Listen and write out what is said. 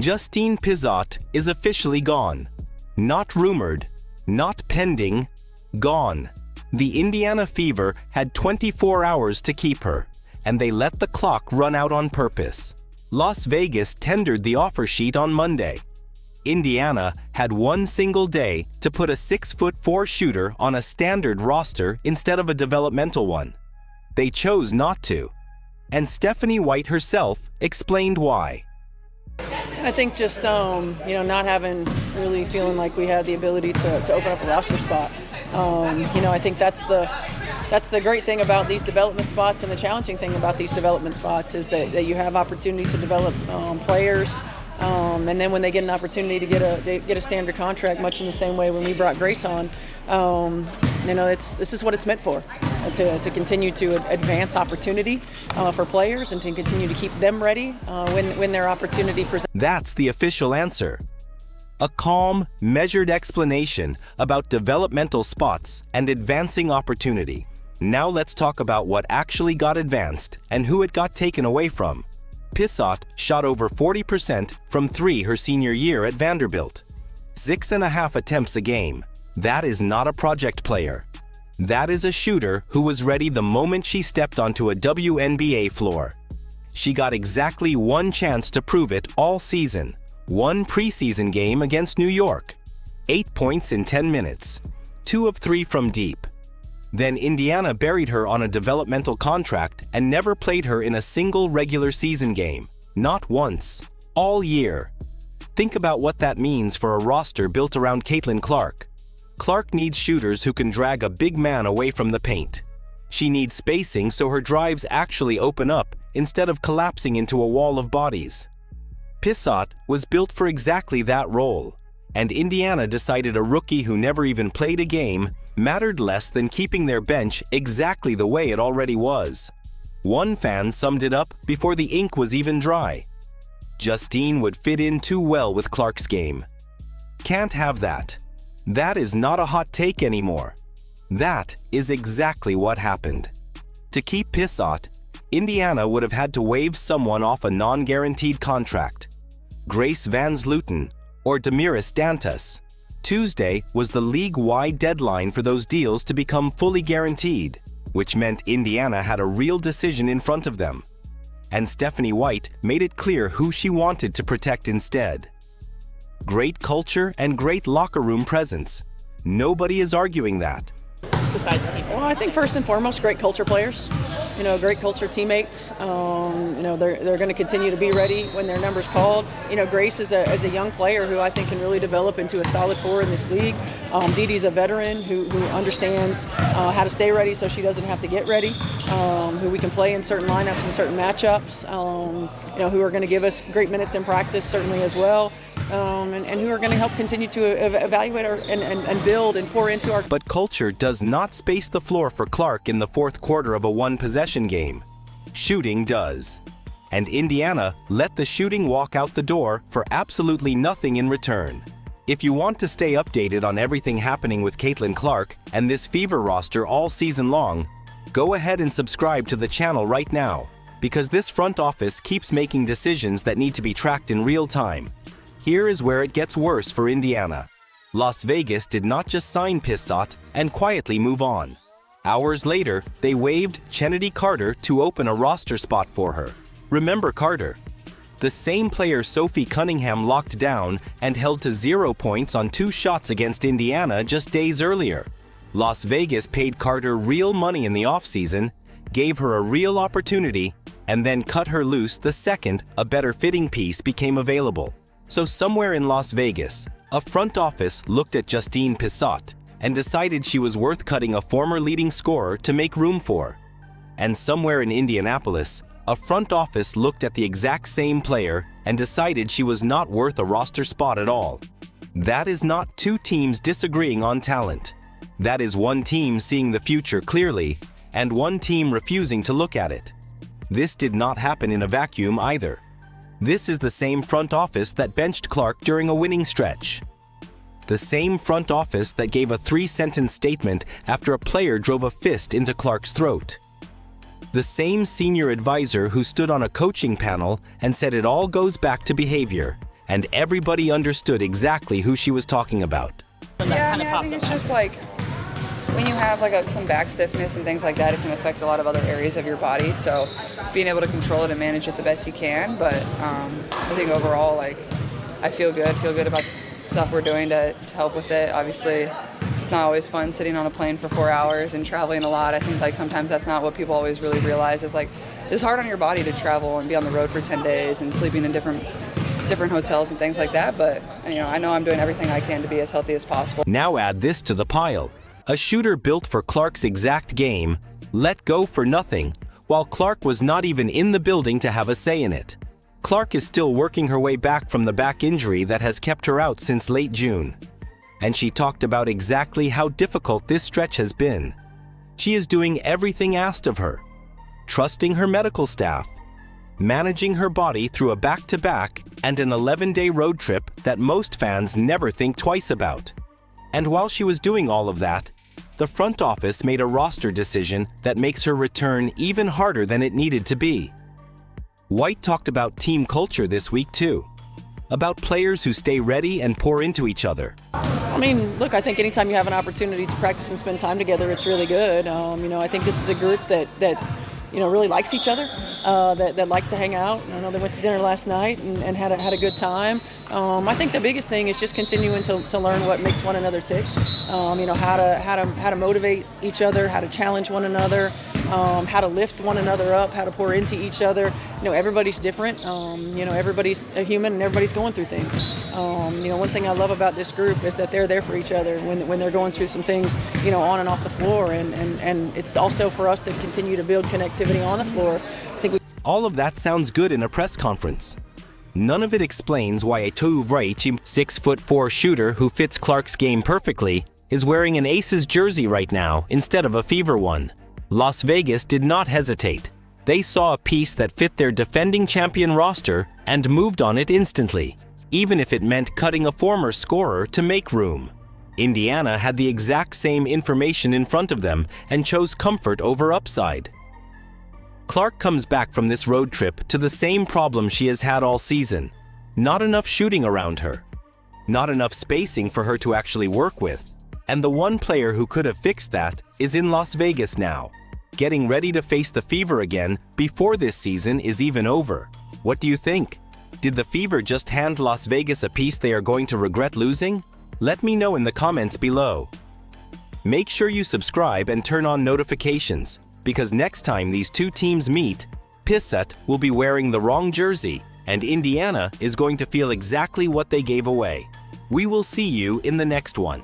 Justine Pizzot is officially gone. Not rumored, not pending, gone. The Indiana Fever had 24 hours to keep her, and they let the clock run out on purpose. Las Vegas tendered the offer sheet on Monday. Indiana had one single day to put a 6'4" shooter on a standard roster instead of a developmental one. They chose not to, and Stephanie White herself explained why. I think just not having really feeling like we had the ability to open up a roster spot. I think that's the great thing about these development spots, and the challenging thing about these development spots is that you have opportunity to develop players, and then when they get an opportunity to get a standard contract, much in the same way when we brought Grace on, this is what it's meant for, to continue to advance opportunity for players and to continue to keep them ready when their opportunity presents. That's the official answer. A calm, measured explanation about developmental spots and advancing opportunity. Now let's talk about what actually got advanced and who it got taken away from. Pizzot shot over 40% from 3 her senior year at Vanderbilt. 6.5 attempts a game. That is not a project player. That is a shooter who was ready the moment she stepped onto a WNBA floor. She got exactly one chance to prove it all season. One preseason game against New York. 8 points in 10 minutes. 2 of 3 from deep. Then Indiana buried her on a developmental contract and never played her in a single regular season game. Not once. All year. Think about what that means for a roster built around Caitlin Clark. Clark needs shooters who can drag a big man away from the paint. She needs spacing so her drives actually open up instead of collapsing into a wall of bodies. Pizzot was built for exactly that role, and Indiana decided a rookie who never even played a game mattered less than keeping their bench exactly the way it already was. One fan summed it up before the ink was even dry. Justine would fit in too well with Clark's game. Can't have that. That is not a hot take anymore. That is exactly what happened. To keep Pizzot, Indiana would have had to waive someone off a non-guaranteed contract. Grace Van Zluten or Damiris Dantas. Tuesday was the league-wide deadline for those deals to become fully guaranteed, which meant Indiana had a real decision in front of them. And Stephanie White made it clear who she wanted to protect instead. Great culture and great locker room presence. Nobody is arguing that. Well, I think first and foremost, great culture players. Great culture teammates. They're going to continue to be ready when their number's called. Grace is a young player who I think can really develop into a solid four in this league. Dee Dee's a veteran who understands how to stay ready so she doesn't have to get ready. Who we can play in certain lineups and certain matchups. Who are going to give us great minutes in practice certainly as well. And who are going to help continue to evaluate and build and pour into our. But culture does not space the floor for Clark in the fourth quarter of a one-possession game. Shooting does. And Indiana let the shooting walk out the door for absolutely nothing in return. If you want to stay updated on everything happening with Caitlin Clark and this Fever roster all season long, go ahead and subscribe to the channel right now, because this front office keeps making decisions that need to be tracked in real time. Here is where it gets worse for Indiana. Las Vegas did not just sign Pizzot and quietly move on. Hours later, they waived Chennedy Carter to open a roster spot for her. Remember Carter? The same player Sophie Cunningham locked down and held to 0 points on 2 shots against Indiana just days earlier. Las Vegas paid Carter real money in the offseason, gave her a real opportunity, and then cut her loose the second a better fitting piece became available. So somewhere in Las Vegas, a front office looked at Justine Pizzot and decided she was worth cutting a former leading scorer to make room for. And somewhere in Indianapolis, a front office looked at the exact same player and decided she was not worth a roster spot at all. That is not 2 teams disagreeing on talent. That is one team seeing the future clearly and one team refusing to look at it. This did not happen in a vacuum either. This is the same front office that benched Clark during a winning stretch. The same front office that gave a 3-sentence statement after a player drove a fist into Clark's throat. The same senior advisor who stood on a coaching panel and said it all goes back to behavior, and everybody understood exactly who she was talking about. Yeah, I mean, I think it's just like when you have like some back stiffness and things like that, it can affect a lot of other areas of your body. So being able to control it and manage it the best you can. But I think overall, like, I feel good about the stuff we're doing to help with it. Obviously, it's not always fun sitting on a plane for 4 hours and traveling a lot. I think like sometimes that's not what people always really realize is like it's hard on your body to travel and be on the road for 10 days and sleeping in different hotels and things like that. But I know I'm doing everything I can to be as healthy as possible. Now add this to the pile. A shooter built for Clark's exact game let go for nothing, while Clark was not even in the building to have a say in it. Clark is still working her way back from the back injury that has kept her out since late June. And she talked about exactly how difficult this stretch has been. She is doing everything asked of her, trusting her medical staff, managing her body through a back-to-back and an 11-day road trip that most fans never think twice about. And while she was doing all of that, the front office made a roster decision that makes her return even harder than it needed to be. White talked about team culture this week too, about players who stay ready and pour into each other. I mean, look, I think anytime you have an opportunity to practice and spend time together, it's really good. I think this is a group that really likes each other, that like to hang out. I know they went to dinner last night and had a good time. I think the biggest thing is just continuing to learn what makes one another tick. How to motivate each other, how to challenge one another, how to lift one another up, how to pour into each other. Everybody's different. Everybody's a human and everybody's going through things. One thing I love about this group is that they're there for each other when they're going through some things, on and off the floor. And it's also for us to continue to build connectivity on the floor. All of that sounds good in a press conference. None of it explains why a Vraichi 6'4" shooter who fits Clark's game perfectly is wearing an Aces jersey right now instead of a Fever one. Las Vegas did not hesitate. They saw a piece that fit their defending champion roster and moved on it instantly, even if it meant cutting a former scorer to make room. Indiana had the exact same information in front of them and chose comfort over upside. Clark comes back from this road trip to the same problem she has had all season. Not enough shooting around her. Not enough spacing for her to actually work with. And the one player who could have fixed that is in Las Vegas now, getting ready to face the Fever again before this season is even over. What do you think? Did the Fever just hand Las Vegas a piece they are going to regret losing? Let me know in the comments below. Make sure you subscribe and turn on notifications, because next time these two teams meet, Pissett will be wearing the wrong jersey and Indiana is going to feel exactly what they gave away. We will see you in the next one.